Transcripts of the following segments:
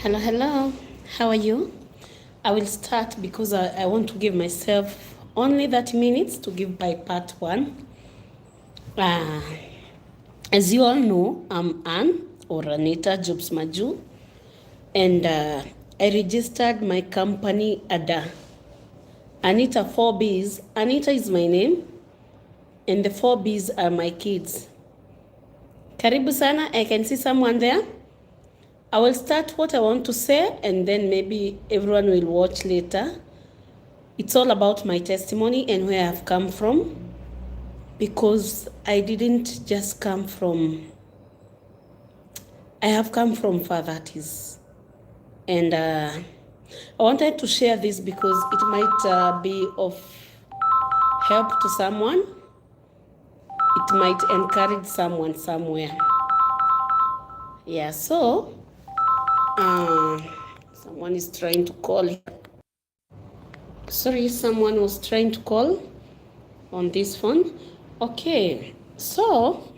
Hello. How are you? I will start because I want to give myself only 30 minutes to give my part one. Uh, as you all know, I'm Anne or Anita Jobs Maju, and I registered my company ADA. Anita 4Bs. Anita is my name, and the 4Bs are my kids. Karibu sana. I can see someone there. I will start what I want to say, and then maybe everyone will watch later. It's all about my testimony and where I've come from, because I didn't just come from, I have come from far, that is. And I wanted to share this because it might be of help to someone. It might encourage someone somewhere. Yeah, so someone is trying to call. Sorry, someone was trying to call on this phone. Okay, so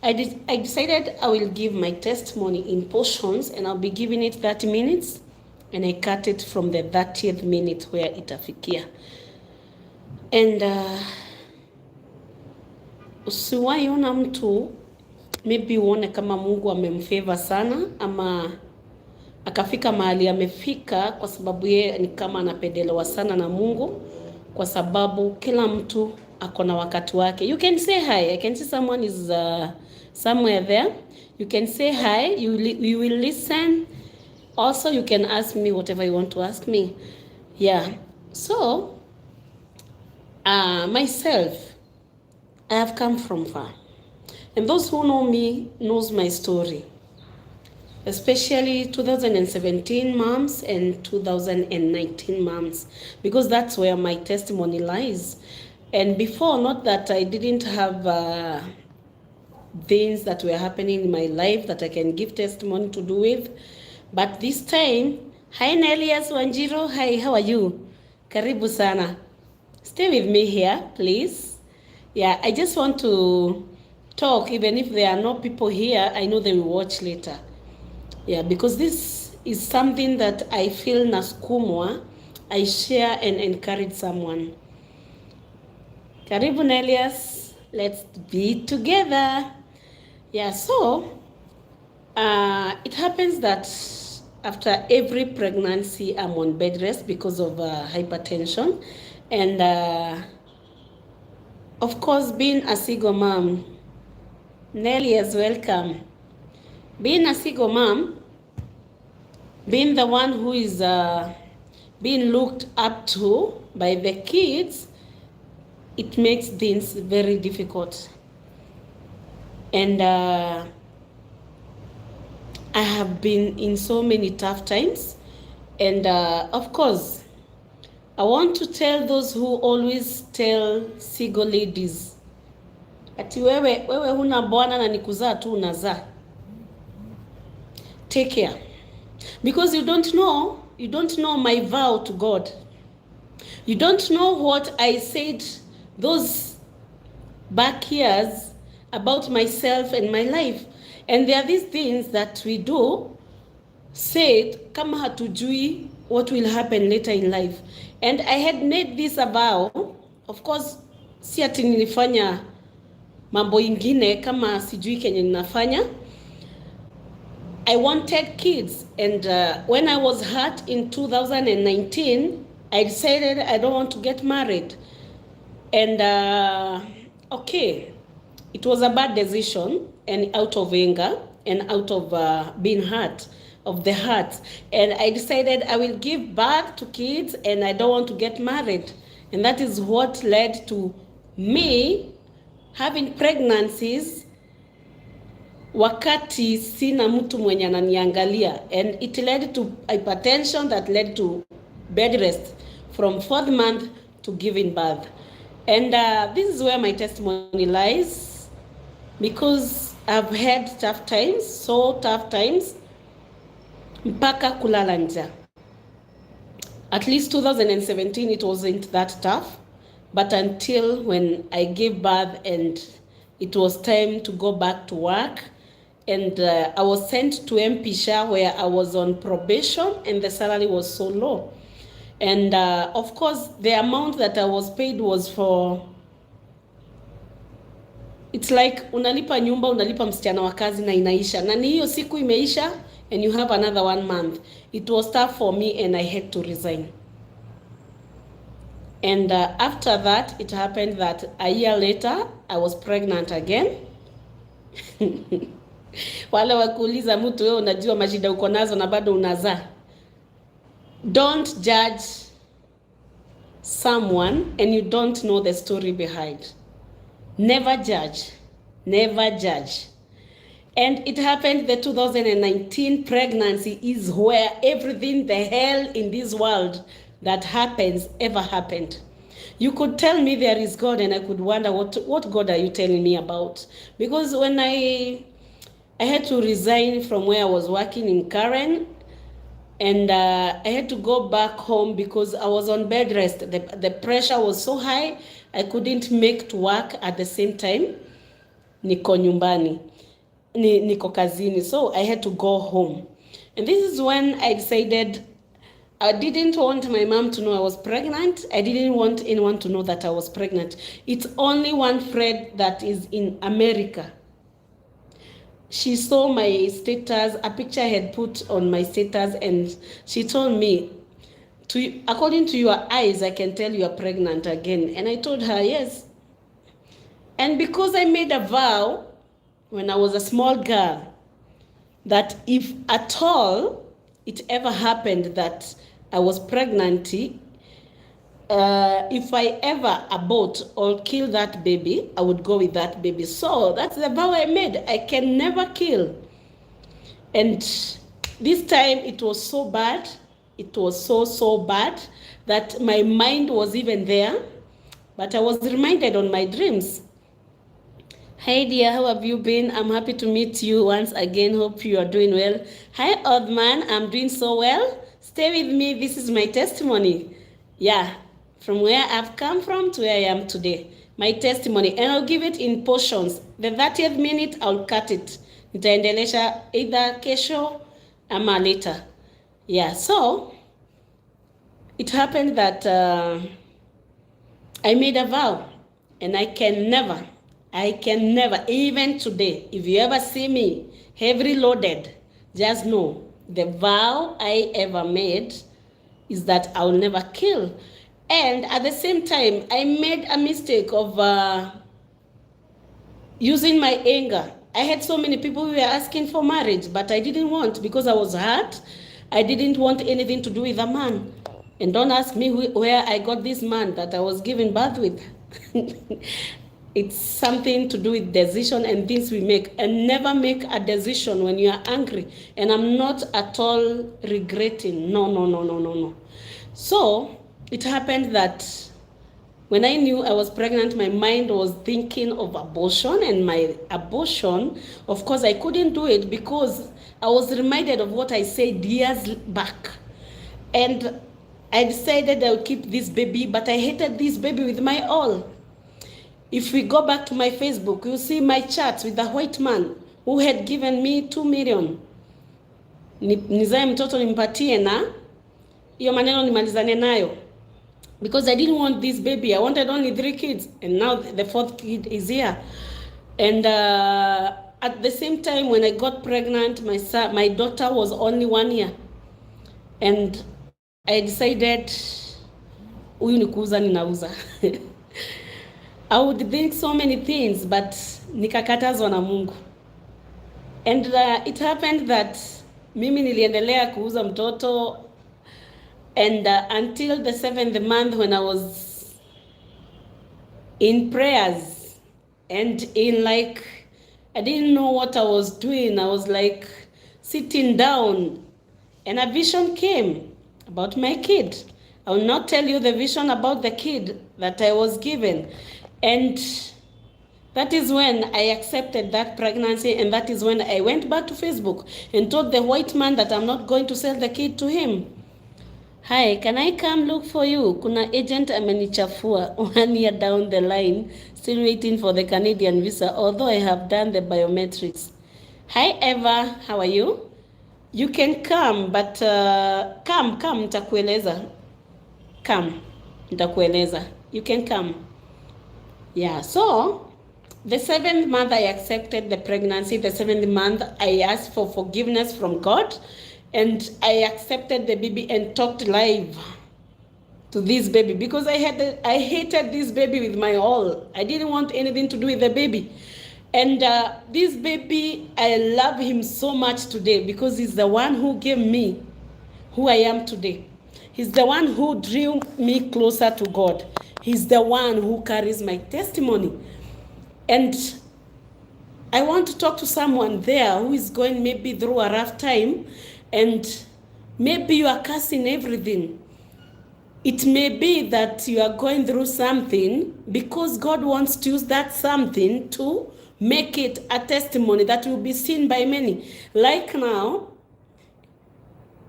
I decided I will give my testimony in portions, and I'll be giving it 30 minutes, and I cut it from the 30th minute where itafikia. And usiwaiona mtu maybe uone kama Mungu amemfavor sana ama akafika mahali amefika kwa sababu yeye ni kama anapendelewa sana na Mungu, kwa sababu kila mtu akona wakati wake. You can say hi. I can see someone is somewhere there. You can say hi. You will listen. Also, you can ask me whatever you want to ask me. Yeah. So, myself, I have come from far. And those who know me knows my story. Especially 2017 moms and 2019 moms, because that's where my testimony lies. And before, not that I didn't have things that were happening in my life that I can give testimony to do with, but this time, hi Nelias Wanjiro, hi, how are you? Karibu sana. Stay with me here, please. Yeah, I just want to talk, even if there are no people here, I know they will watch later. Yeah, because this is something that I feel nasukumwa, I share and encourage someone. Karibu Nelias, let's be together. Yeah, so it happens that after every pregnancy, I'm on bed rest because of hypertension. And of course, being a single mom, Nelias, welcome. Being a single mom, being the one who is being looked up to by the kids, it makes things very difficult. And I have been in so many tough times. And of course, I want to tell those who always tell single ladies, ati wewe huna bwana na nikuzaa tu unazaa. Take care. Because you don't know my vow to God. You don't know what I said those back years about myself and my life. And there are these things that we do, said, kama hatujui what will happen later in life. And I had made this a vow. Of course, si ati nilifanya mambo ingine kama sijui kenye ninafanya. I wanted kids, and when I was hurt in 2019, I decided I don't want to get married. And okay, it was a bad decision, and out of anger and out of being hurt of the heart. And I decided I will give birth to kids, and I don't want to get married. And that is what led to me having pregnancies wakati sina mtu mwenye ananiangalia, and it led to hypertension that led to bed rest from 4th month to giving birth. And this is where my testimony lies, because I've had tough times, so tough times mpaka kulala njaa. At least 2017 it wasn't that tough, but until when I gave birth and it was time to go back to work, and I was sent to MP-SHA where I was on probation and the salary was so low. And of course, the amount that I was paid was for, it's like unalipa nyumba, unalipa msichana wa kazi na inaisha. Na ni hiyo siku imeisha and you have another 1 month. It was tough for me and I had to resign. And after that, it happened that a year later, I was pregnant again. Wale wakuuliza mtu wewe unajua mashida uko nazo na bado unazaa. Don't judge someone and you don't know the story behind. Never judge. Never judge. And it happened the 2019 pregnancy is where everything the hell in this world that happens ever happened. You could tell me there is God and I could wonder what God are you telling me about? Because when I had to resign from where I was working in Karen, and I had to go back home because I was on bed rest. The pressure was so high, I couldn't make to work at the same time. Niko nyumbani, niko kazini, so I had to go home. And this is when I decided I didn't want my mom to know I was pregnant. I didn't want anyone to know that I was pregnant. It's only one friend that is in America. She saw my status, a picture I had put on my status, and she told me, according to your eyes, I can tell you are pregnant again. And I told her, yes. And because I made a vow when I was a small girl, that if at all it ever happened that I was pregnant, if I ever abort or kill that baby, I would go with that baby. So that's the vow I made. I can never kill. And this time it was so bad. It was so bad that my mind was even there. But I was reminded on my dreams. Hey dear, how have you been? I'm happy to meet you once again. Hope you are doing well. Hi old man, I'm doing so well. Stay with me. This is my testimony. Yeah. From where I've come from to where I am today. My testimony. And I'll give it in portions. The 30th minute, I'll cut it. Nitaendelesha either kesho ama later. Yeah, so it happened that I made a vow. And I can never, even today, if you ever see me heavily loaded, just know the vow I ever made is that I'll never kill. And at the same time, I made a mistake of using my anger. I had so many people who were asking for marriage, but I didn't want because I was hurt. I didn't want anything to do with a man. And don't ask me where I got this man that I was given birth with. It's something to do with decision and things we make. And never make a decision when you are angry. And I'm not at all regretting. No. So it happened that when I knew I was pregnant, my mind was thinking of abortion, and my abortion, of course, I couldn't do it because I was reminded of what I said years back. And I decided I would keep this baby, but I hated this baby with my all. If we go back to my Facebook, you'll see my chats with the white man who had given me 2 million. Nizae mtoto nimpatie na hiyo maneno nimalizane nayo. Because I didn't want this baby. I wanted only 3 kids. And now the 4th kid is here. And at the same time, when I got pregnant, my daughter was only 1 year. And I decided, huyu ni kuuza ninauza. I would think so many things, but nikakatazwa na Mungu. And it happened that mimi niliendelea kuuza mtoto. And until the 7th month, when I was in prayers and in I didn't know what I was doing. I was sitting down, and a vision came about my kid. I will not tell you the vision about the kid that I was given. And that is when I accepted that pregnancy, and that is when I went back to Facebook and told the white man that I'm not going to sell the kid to him. Hi, can I come look for you? Kuna agent amenichafua 1 year down the line, still waiting for the Canadian visa, although I have done the biometrics. Hi Eva, how are you? You can come, but come, nitakueleza. Come, nitakueleza. You can come. Yeah, so the 7th month I accepted the pregnancy. The 7th month I asked for forgiveness from God, and I accepted the baby and talked live to this baby because I hated this baby with my all. I didn't want anything to do with the baby. And this baby, I love him so much today because he's the one who gave me who I am today. He's the one who drew me closer to God. He's the one who carries my testimony. And I want to talk to someone there who is going maybe through a rough time, and maybe you are cursing everything. It may be that you are going through something because God wants to use that something to make it a testimony that will be seen by many. Like now,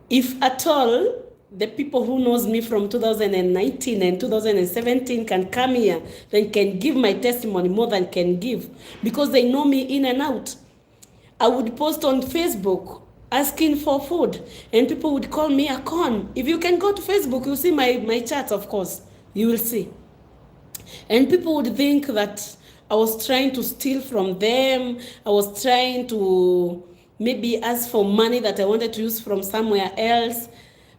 if at all the people who knows me from 2019 and 2017 can come here, then can give my testimony more than can give, because they know me in and out. I would post on Facebook asking for food, and people would call me a con. If you can go to Facebook, you'll see my chats, of course. You will see. And people would think that I was trying to steal from them. I was trying to maybe ask for money that I wanted to use from somewhere else,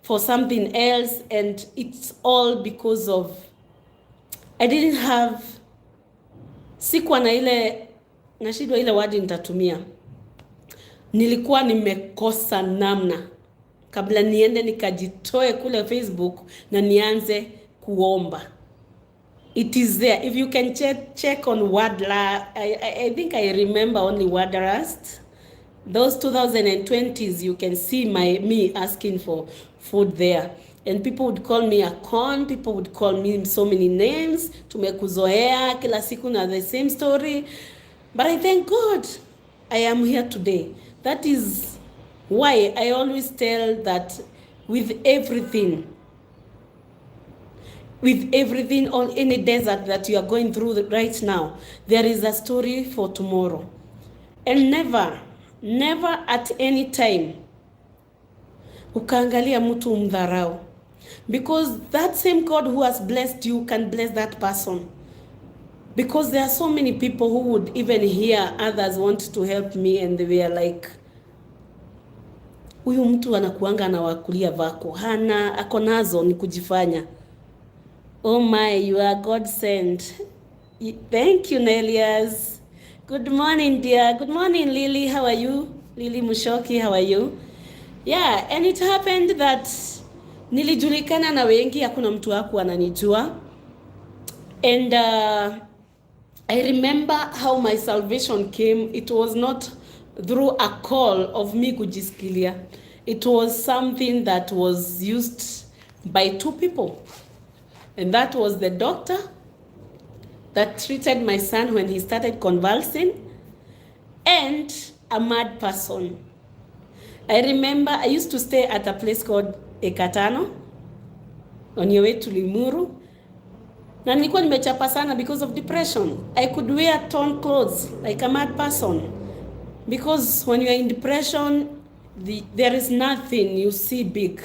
for something else. And it's all because of, I didn't have, sikuwa na ile, nashidwa ile wadi nitatumia. Nilikuwa nimekosa namna kabla niende nikajitoe kule Facebook na nianze kuomba. It is there. If you can check on Wadla, I think I remember only Wadrast. Those 2020s, you can see me asking for food there. And people would call me a con, people would call me so many names. Tumekuzoea kila siku na the same story. But I thank God I am here today. That is why I always tell that with everything on any desert that you are going through right now, there is a story for tomorrow. And never at any time ukaangalia mtu umdharau, because that same God who has blessed you can bless that person. Because there are so many people who would even hear others want to help me, and they are like, huyu mtu anakuanga na wakulia vako, hana ako nazo ni kujifanya. Oh my, you are God sent. Thank you, Nelias. Good morning, dear. Good morning, Lily. How are you? Lily Mushoki, how are you? Yeah, and it happened that nilijulikana na wengi, hakuna mtu hakuwa ananijua. And I remember how my salvation came. It was not through a call of me kujisikilia. It was something that was used by two people. And that was the doctor that treated my son when he started convulsing, and a mad person. I remember I used to stay at a place called Ekatano on your way to Limuru. Na nilikuwa nimechapa sana because of depression. I could wear torn clothes like a mad person. Because when you are in depression, there is nothing you see big.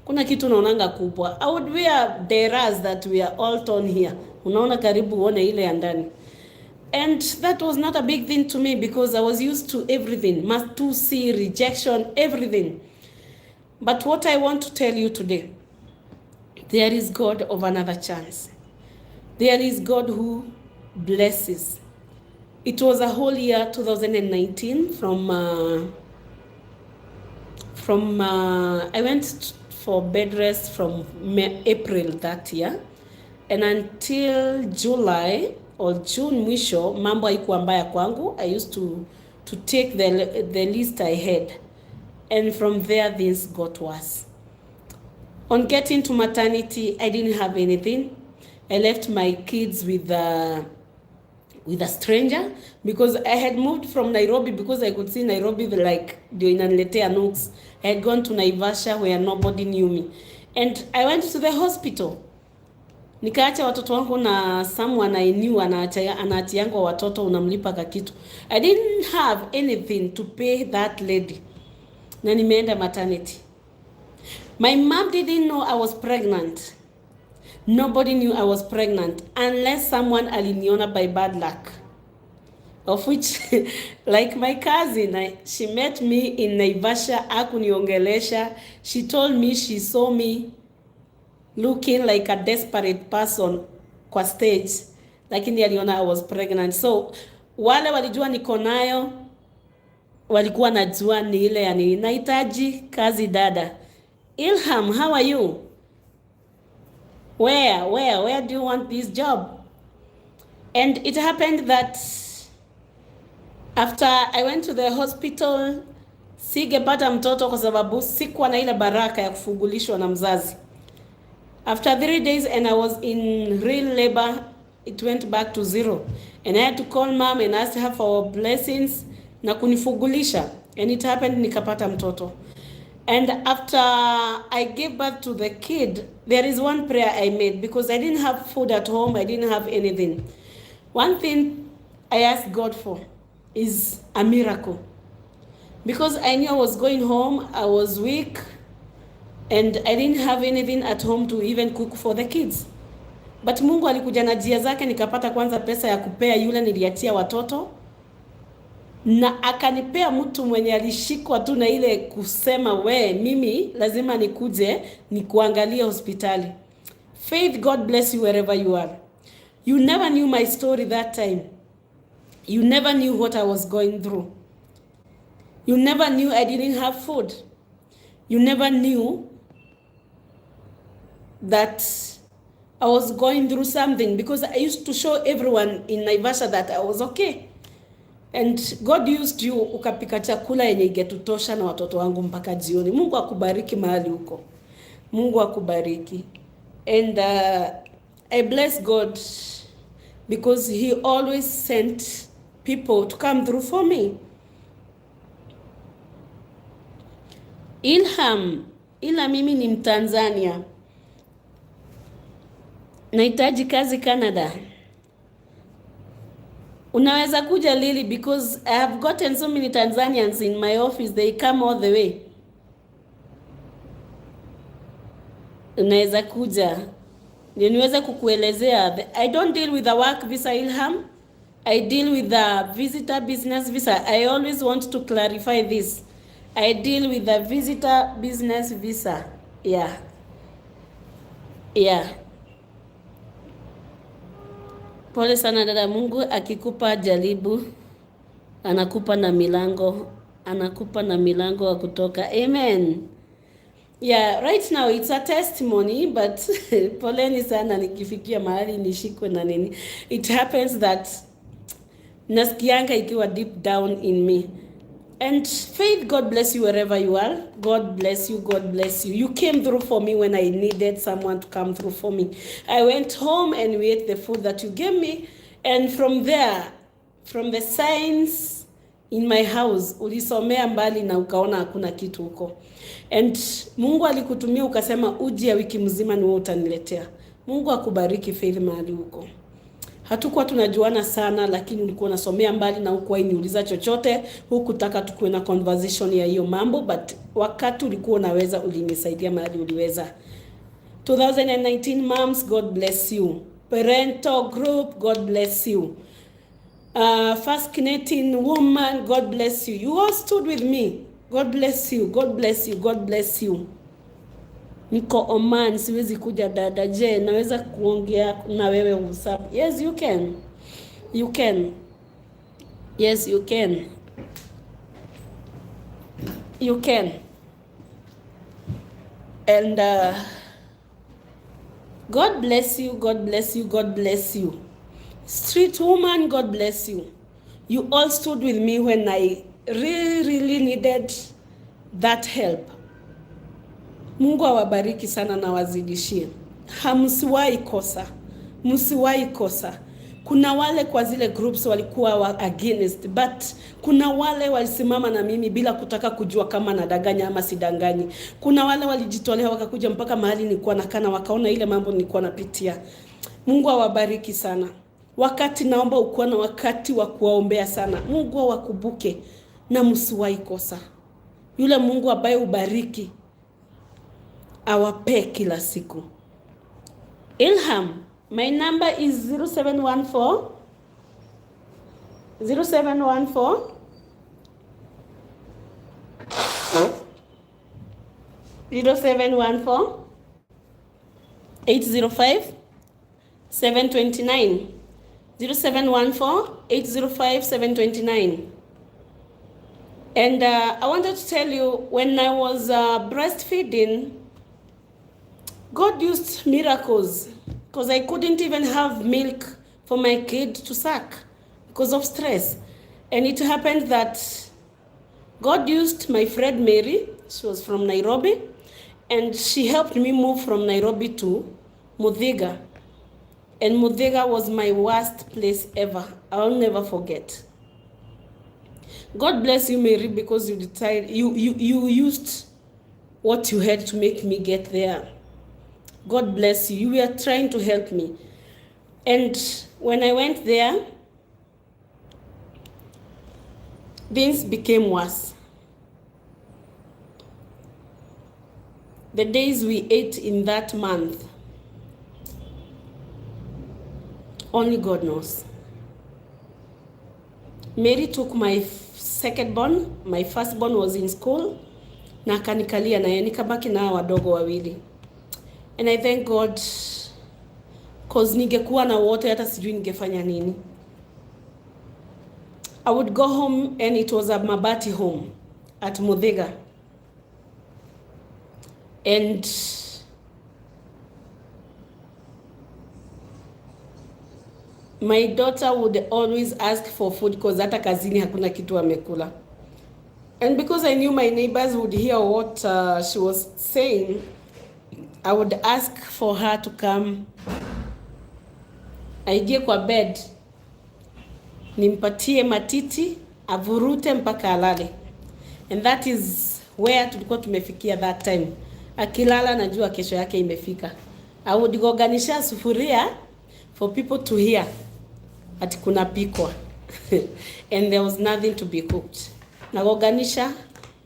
Kuna kitu unaonanga kubwa. I would wear deras that we are all torn here. Unaona karibu uone ile ya ndani. And that was not a big thing to me because I was used to everything. Must to see rejection, everything. But what I want to tell you today, there is God of another chance. There is God who blesses. It was a whole year 2019 from I went for bed rest from April that year, and until July or June mwisho mambo haikuwa mbaya kwangu. I used to take the list I had, and from there things got worse. On getting to maternity, I didn't have anything. I left my kids with a stranger because I had moved from Nairobi because I could see Nairobi like doing inaniletea nooks. I had gone to Naivasha where nobody knew me. And I went to the hospital. Nikaacha watoto wangu na someone I knew anaatiangwa watoto unamlipa kakitu. I didn't have anything to pay that lady. Na nimeenda maternity. My mom didn't know I was pregnant. Nobody knew I was pregnant unless someone aliniona by bad luck. Of which, like my cousin, she met me in Naivasha, akuniongelesha. She told me she saw me looking like a desperate person kwa stage, lakini aliona I was pregnant. So wale walijua niko nayo walikuwa najua ni ile yani nahitaji kazi dada. Ilham, how are you? Where do you want this job? And it happened that after I went to the hospital, singepata mtoto kwa sababu sikuwa na ile baraka ya kufugulishwa na mzazi. After 3 days and I was in real labor, it went back to 0. And I had to call mom and ask her for blessings na kunifugulisha. And it happened, nikapata mtoto. And after I gave birth to the kid, there is one prayer I made because I didn't have food at home, I didn't have anything. One thing I asked God for is a miracle. Because I knew I was going home, I was weak, and I didn't have anything at home to even cook for the kids. But Mungu alikuja na njia zake, nikapata kwanza pesa ya kupea yule niliachia watoto. Na akanipea mtu mwenye alishikwa tu na ile kusema mimi lazima nikuje nikuangalie hospitali. Faith, God bless you wherever you are. You never knew my story that time. You never knew what I was going through. You never knew I didn't have food. You never knew that I was going through something because I used to show everyone in Naivasha that I was okay. And God used you ukapika chakula yenye ingetutosha na watoto wangu mpaka jioni. Mungu akubariki mahali huko. Mungu akubariki. And I bless God because he always sent people to come through for me. Ilham, ila mimi ni Mtanzania. Nahitaji kazi Canada. Unaweza kuja Lily because I have gotten so many Tanzanians in my office, they come all the way. Unaweza kuja. Ndio niweze kukuelezea. I don't deal with the work visa, Ilham. I deal with the visitor business visa. I always want to clarify this. I deal with the visitor business visa. Yeah. Pole sana dada, Mungu akikupa jaribu, anakupa na milango wa kutoka. Amen. Yeah, right now it's a testimony, but poleni sana nikifikia mahali nishikwe na nini. It happens that nasikianga ikiwa deep down in me. And Faith, God bless you wherever you are. God bless you. God bless you. You came through for me when I needed someone to come through for me. I went home and we ate the food that you gave me. And from there, from the signs in my house, ulisomea mbali na ukaona hakuna kitu huko. And Mungu alikutumia ukasema uji ya wiki mzima ni wewe utaniletea. Mungu akubariki Faith mahali huko. Hatukuwa tunajuana sana, lakini ulikuwa unasomea mbali na hukuwa niuliza chochote, hukutaka tukue na conversation ya hiyo mambo, but wakati ulikuwa unaweza ulinisaidia mahali uliweza. 2019 moms, God bless you. Parental group, God bless you. First Canadian woman, God bless you. You all stood with me. God bless you. God bless you. God bless you. Niko Oman, siwezi kuja dada. Je, naweza kuongea na wewe WhatsApp? Yes, you can. You can. Yes, you can. You can. And God bless you. God bless you. God bless you. Street woman, God bless you. You all stood with me when I really needed that help. Mungu awabariki sana na wazidishie. Msiwahi kosa. Kuna wale kwa zile groups walikuwa against, but kuna wale walisimama na mimi bila kutaka kujua kama nadanganya ama sidanganyi. Kuna wale walijitolea wakakuja mpaka mahali nilikuwa nakana, wakaona ile mambo nilikuwa napitia. Mungu awabariki sana. Wakati naomba ukuwa na wakati wa kuwaombea sana. Mungu awakumbuke na msiwahi kosa. Yule Mungu ambaye ubariki awape kila siku. Ilham, my number is 0714 0714 0714 805 729 0714 805 729. And I wanted to tell you, when I was breastfeeding, God used miracles, because I couldn't even have milk for my kid to suck because of stress. And it happened that God used my friend Mary. She was from Nairobi, and she helped me move from Nairobi to Muthaiga. And Muthaiga was my worst place ever. I'll never forget. God bless you, Mary, because you used what you had to make me get there. God bless you. You were trying to help me. And when I went there, things became worse. The days we ate in that month, only God knows. Mary took my second born, my first born was in school, na akanikalia naye, nikabaki na wadogo wawili. And I thank God, cause ningekuwa na wote hata sijui ningefanya nini. I would go home, and it was a mabati home at Muthaiga. And my daughter would always ask for food because hata kazini hakuna kitu amekula. And because I knew my neighbors would hear what she was saying, I would ask for her to come. Aingie kwa bed, nimpatie matiti, avurute mpaka alale. And that is where tulikuwa tumefikia that time. Akilala najua kesho yake imefika. I would organisha sufuria for people to hear ati kuna pikwa. And there was nothing to be cooked. Nagoganisha,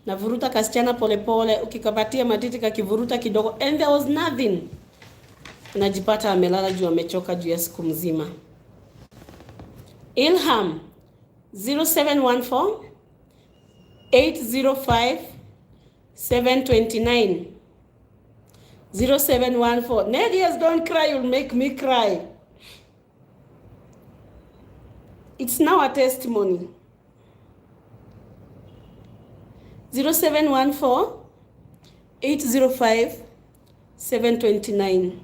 navuruta kasichana pole pole, ukikapatia matiti kakivuruta kidogo, and there was nothing. Najipata amelala juu amechoka juu ya siku mzima. Ilham 0714 805 729 0714. Nadias, don't cry, you'll make me cry. It's now a testimony. 0714 805 729.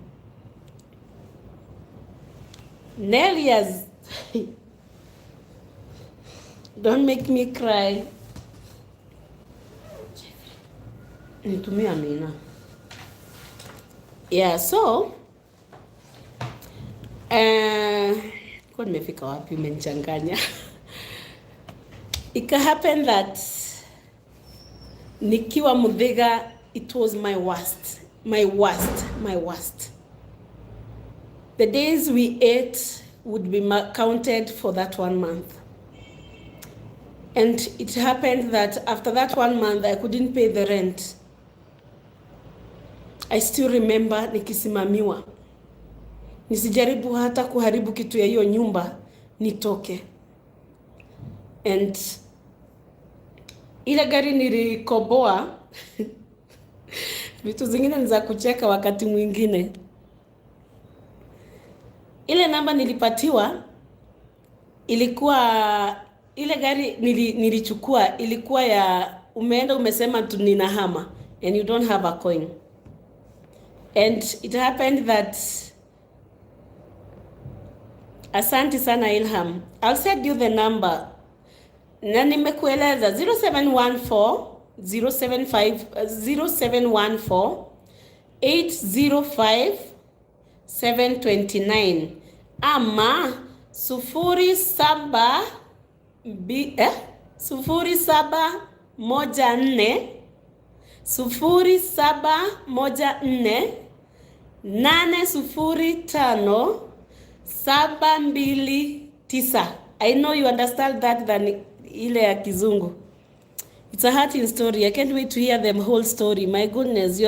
Nelias, don't make me cry. Nitumia Amina. Yeah, so kwa nimefika wapi, umenichanganya. It happened that nikiwa Muthaiga, it was my worst. The days we ate would be counted for that 1 month. And it happened that after that 1 month, I couldn't pay the rent. I still remember nikisimamiwa. Nisijaribu hata kuharibu kitu ya hiyo nyumba, nitoke. And ile gari nilikoboa, vitu zingine ni za kucheka wakati mwingine. Ile namba nilipatiwa, ilikuwa, ile gari nilichukua, ilikuwa ya umeenda umesema tu ninahama, and you don't have a coin. And it happened that, asante sana Ilham, I'll send you the number. Na nimekueleza 0714 805 729 ama 0714 805 729. I know you understand that than ile ya kizungu. It's a hurting story. I can't wait to hear the whole story. My goodness,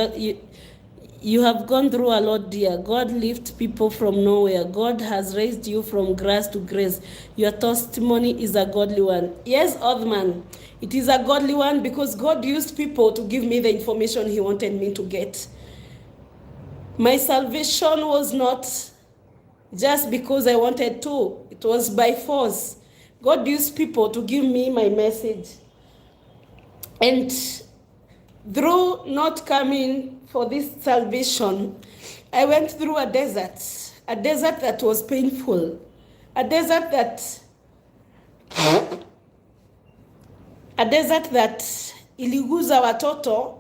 you have gone through a lot, dear. God lifted people from nowhere. God has raised you from grace to grace. Your testimony is a godly one. Yes, Othman, it is a godly one because God used people to give me the information He wanted me to get. My salvation was not just because I wanted to. It was by force. God used people to give me my message. And through not coming for this salvation, I went through a desert that was painful, a desert that iliguza watoto.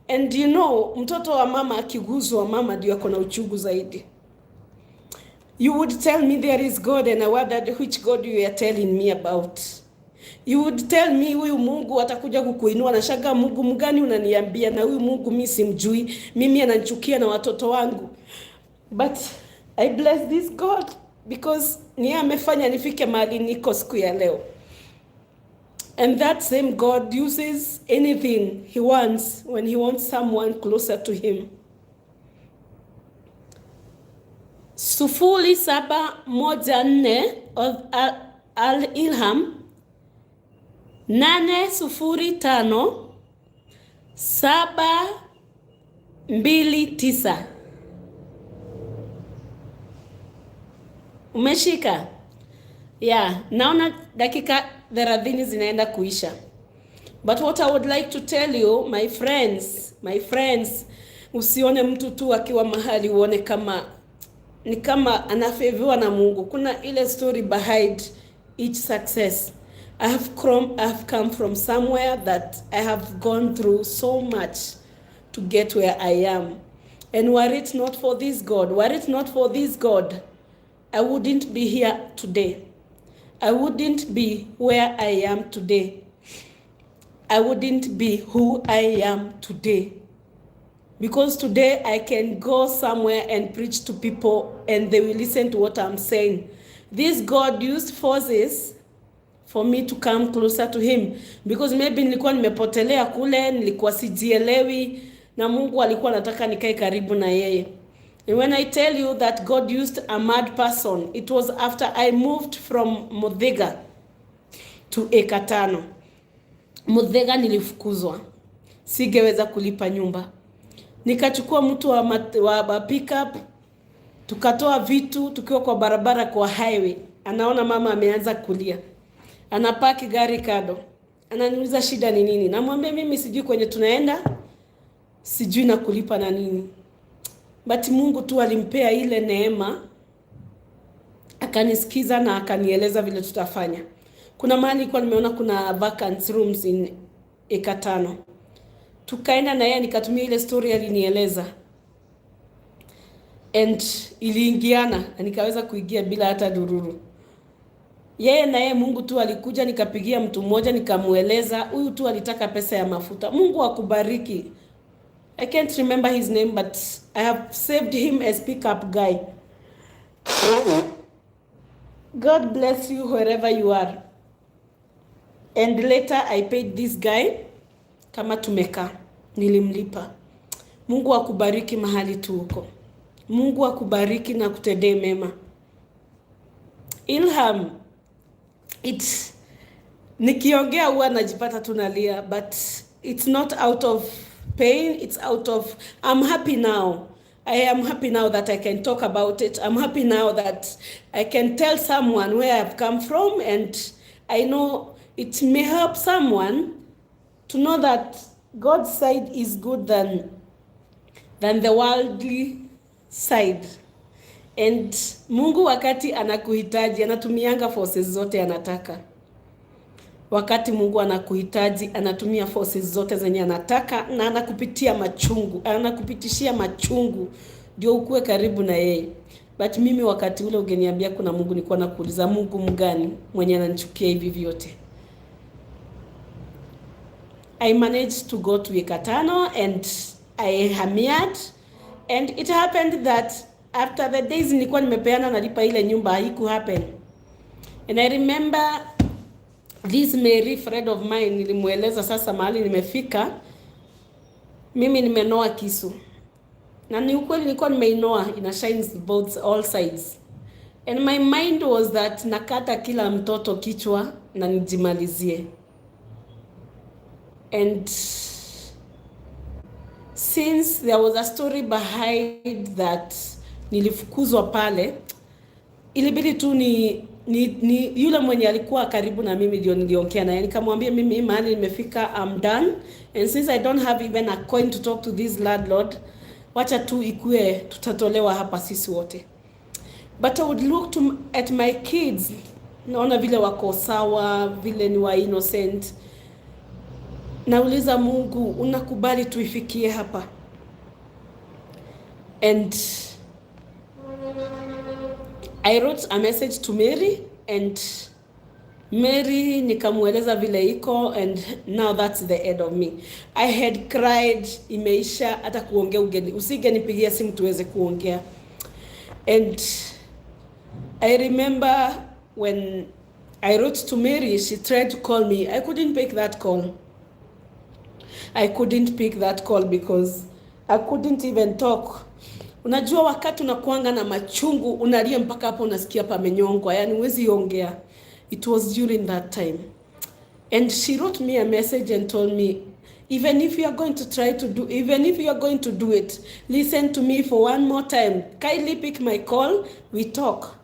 And you know, mtoto wa mama akiguzwa, mama ndio akona uchungu zaidi. You would tell me there is God, and I wondered which God you are telling me about. You would tell me huyu Mungu atakuja kukuinua, na shaga Mungu mgani unaniambia, na huyu Mungu mimi simjui, mimi ananichukia na watoto wangu. But I bless this God because ni amefanya nifike mahali niko siku ya leo. And that same God uses anything He wants when He wants someone closer to Him. 0714 of Al-Ilham 805 729. Umeshika? Yeah, naona dakika 30 zinaenda kuisha. But what I would like to tell you, my friends, usione mtu tu akiwa mahali uone kama ni kama anafeviwa na Mungu. Kuna ile story behind each success. I have come from somewhere that I have gone through so much to get where I am. And were it not for this God, I wouldn't be here today. I wouldn't be where I am today. I wouldn't be who I am today. Because today I can go somewhere and preach to people and they will listen to what I'm saying. This God used forces for me to come closer to Him. Because maybe nilikuwa nimepotelea kule, nilikuwa sijielewi, na Mungu alikuwa anataka nikae karibu na yeye. And when I tell you that God used a mad person, it was after I moved from Muthaiga to Ekatano. Muthaiga nilifukuzwa. Singeweza kulipa nyumba. Nikachukua mtu wa pickup, tukatoa vitu, tukiwa kwa barabara kwa highway. Anaona mama ameanza kulia. Anapaki gari kado. Ananiuliza shida ni nini? Namwambia mimi sijui kwenye tunaenda, sijui na kulipa na nini. But Mungu tu alimpea ile neema, akanisikiza na akanieleza vile tutafanya. Kuna mahali kwa nimeona kuna vacant rooms in Ekatano. Tukaenda na yeye, nikatumia ile story alinieleza. And iliingiana, nikaweza kuingia bila hata dururu. Yeye na yeye Mungu tu alikuja, nikapigia mtu mmoja nikamueleza, huyu tu alitaka pesa ya mafuta. Mungu akubariki. I can't remember his name, but I have saved him as pickup guy. God bless you wherever you are. And later I paid this guy kama tumeka, nilimlipa. Mungu akubariki mahali tu huko. Mungu akubariki na kutendee mema. Ilham, nikiongea huwa najipata tunalia, but it's not out of pain, it's out of, I'm happy now. I am happy now that I can talk about it. I'm happy now that I can tell someone where I've come from, and I know it may help someone to know that God's side is good than the worldly side. And Mungu wakati anakuhitaji, anatumianga forces zote anataka. Wakati Mungu anakuhitaji, anatumia forces zote zenye anataka, na anakupitishia machungu ndio ukue karibu na yeye. But mimi wakati ule ungeniambia kuna Mungu, nilikuwa nakuuliza Mungu mgani mwenye ananichukia hivi vyote? I managed to go to Ikatano and I hamiad, and it happened that after the days nilikuwa nimepeana nalipa ile nyumba, haiku happen. And I remember this Mary friend of mine, nilimueleza sasa mahali nimefika, mimi nimenoa kisu. Na ni ukweli nilikuwa nimeinoa, ina shines both all sides. And my mind was that nakata kila mtoto kichwa na nijimalizie. And since there was a story behind that, nilifukuzwa pale, ilibidi tu ni yule mwenye alikuwa karibu na mimi ndio niliongea naye, nikamwambia mimi mahali nimefika, I'm done, and since I don't have even a coin to talk to this landlord, wacha tu ikue tutatolewa hapa sisi wote. But I would look at my kids, naona vile wako sawa, vile ni wa innocent. Nauliza Mungu, unakubali tuifikie hapa? And I wrote a message to Mary, and Mary nikamueleza vile iko, and now that's the end of me. I had cried, imeisha, hata kuongea usingenipigia simu tuweze kuongea. And I remember when I wrote to Mary, she tried to call me. I couldn't pick that call. I couldn't pick that call because I couldn't even talk. Unajua wakati unakuanga na machungu, unalia mpaka hapo unasikia pamenyongwa, yani huwezi ongea. It was during that time. And she wrote me a message and told me, even if you are going to do it, listen to me for one more time. Kindly pick my call, we talk.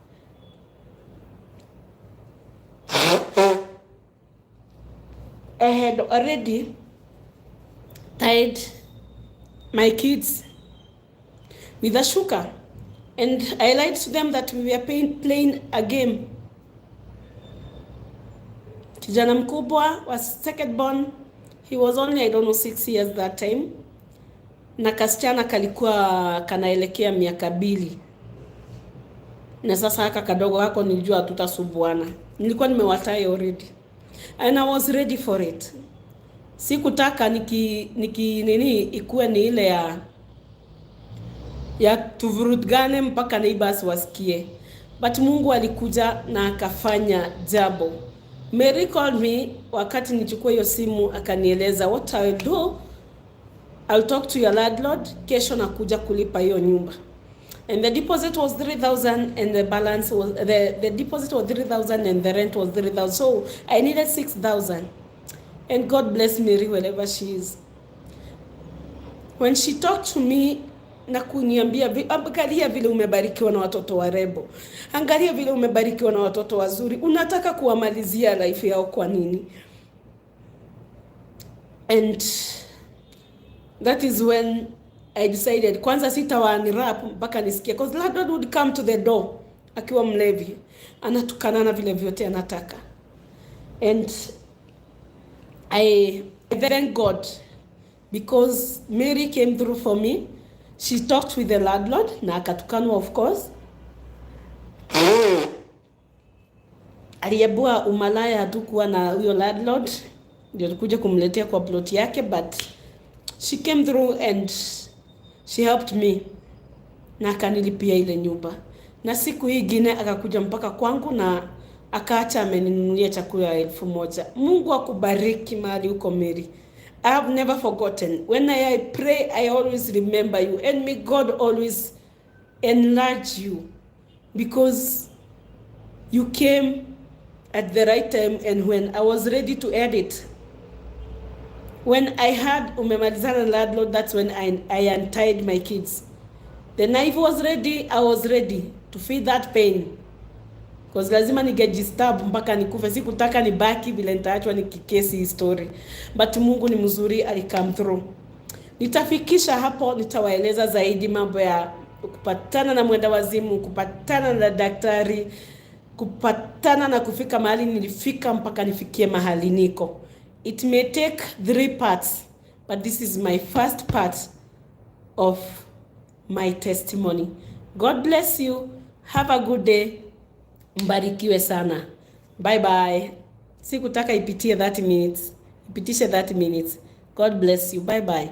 I had already tied my kids with a shuka, and I lied to them that we were playing a game. Kijana mkubwa was second born, he was only 6 years that time, na kasichana kalikuwa kanaelekea miaka 2, na sasa haka kadogo hako nilijua tutasumbuana. Nilikuwa nimewatai already and I was ready for it. Sikutaka nini ikuwe ni ile ya tuvurugane mpaka neighbors wasikie. But Mungu alikuja na akafanya jambo. Mary called me wakati nichukua hiyo simu, akanieleza what I will do, I'll talk to your landlord, kesho nakuja kulipa hiyo nyumba. And the deposit was 3,000 and the balance was the deposit was 3,000 and the rent was 3,000. So I needed 6,000. And God bless Mary wherever she is. When she talked to me na kuniambia, angalia vile umebarikiwa na watoto warembo, angalia vile umebarikiwa na watoto wazuri, unataka kuwamalizia life yao kwa nini? And that is when I decided, kwanza sitawaani rap mpaka nisikie, because landlord would come to the door akiwa mlevi, anatukana na vile vyote anataka. And I thank God because Mary came through for me. She talked with the landlord na akatukanwa, of course. Aliyebua umalaya hatukuwa na huyo landlord, ndio tulikuja kumletea kwa plot yake, but she came through and she helped me na akanilipia ile nyumba. Na siku hii ingine akakuja mpaka kwangu na akaacha ameninunulia chakula ya 1,000. Mungu akubariki mahali uko Mary. I have never forgotten. When I pray, I always remember you. And may God always enlarge you, because you came at the right time and when I was ready to end it. When I had umemalizana landlord, that's when I untied my kids. The knife was ready, I was ready to feel that pain. Because lazima ningejistab mpaka nikufe, sikutaka nibaki vile nitaachwa nikikesi history. But Mungu ni mzuri, ali come through. Nitafikisha hapo, nitawaeleza zaidi mambo ya kupatana na mwenda wazimu, kupatana na daktari, kupatana na kufika mahali nilifika mpaka nifikie mahali niko. It may take 3 parts, but this is my first part of my testimony. God bless you. Have a good day. Mbarikiwe sana. Bye bye. Sikutaka ipitie 30 minutes. Ipitishe 30 minutes. God bless you. Bye bye.